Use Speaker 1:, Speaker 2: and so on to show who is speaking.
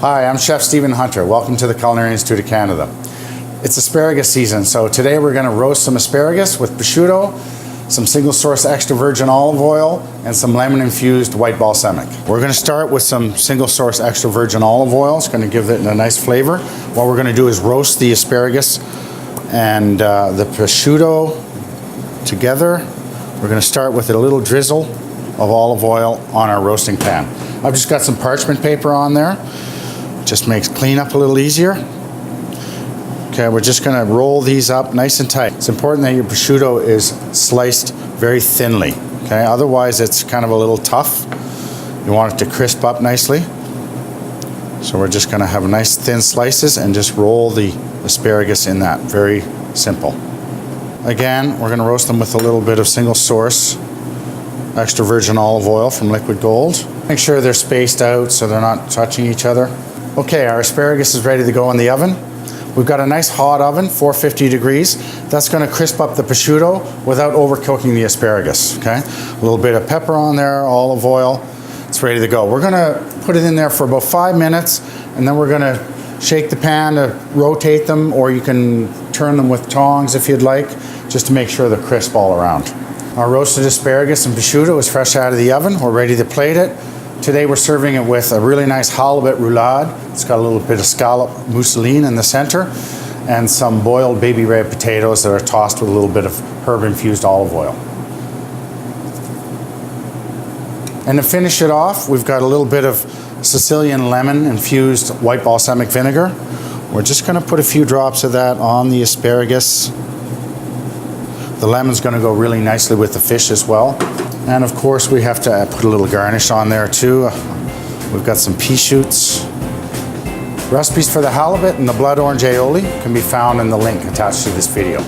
Speaker 1: Hi, I'm Chef Stephen Hunter. Welcome to the Culinary Institute of Canada. It's asparagus season, so today we're going to roast some asparagus with prosciutto, some single source extra virgin olive oil, and some lemon infused white balsamic. We're going to start with some single source extra virgin olive oil. It's going to give it a nice flavor. What we're going to do is roast the asparagus and the prosciutto together. We're going to start with a little drizzle of olive oil on our roasting pan. I've just got some parchment paper on there. Just makes cleanup a little easier. Okay, we're just going to roll these up nice and tight. It's important that your prosciutto is sliced very thinly. Okay, otherwise it's kind of a little tough. You want it to crisp up nicely. So we're just going to have nice thin slices and just roll the asparagus in that. Very simple. Again, we're going to roast them with a little bit of single source extra virgin olive oil from Liquid Gold. Make sure they're spaced out so they're not touching each other. Okay, our asparagus is ready to go in the oven. We've got a nice hot oven, 450 degrees. That's going to crisp up the prosciutto without overcooking the asparagus. Okay, a little bit of pepper on there, olive oil. It's ready to go. We're going to put it in there for about 5 minutes, and then we're going to shake the pan to rotate them, or you can turn them with tongs if you'd like, just to make sure they're crisp all around. Our roasted asparagus and prosciutto is fresh out of the oven. We're ready to plate it. Today we're serving it with a really nice halibut roulade. It's got a little bit of scallop mousseline in the center and some boiled baby red potatoes that are tossed with a little bit of herb infused olive oil. And to finish it off, we've got a little bit of Sicilian lemon infused white balsamic vinegar. We're just going to put a few drops of that on the asparagus. The lemon's going to go really nicely with the fish as well. And of course we have to put a little garnish on there too. We've got some pea shoots. Recipes for the halibut and the blood orange aioli can be found in the link attached to this video.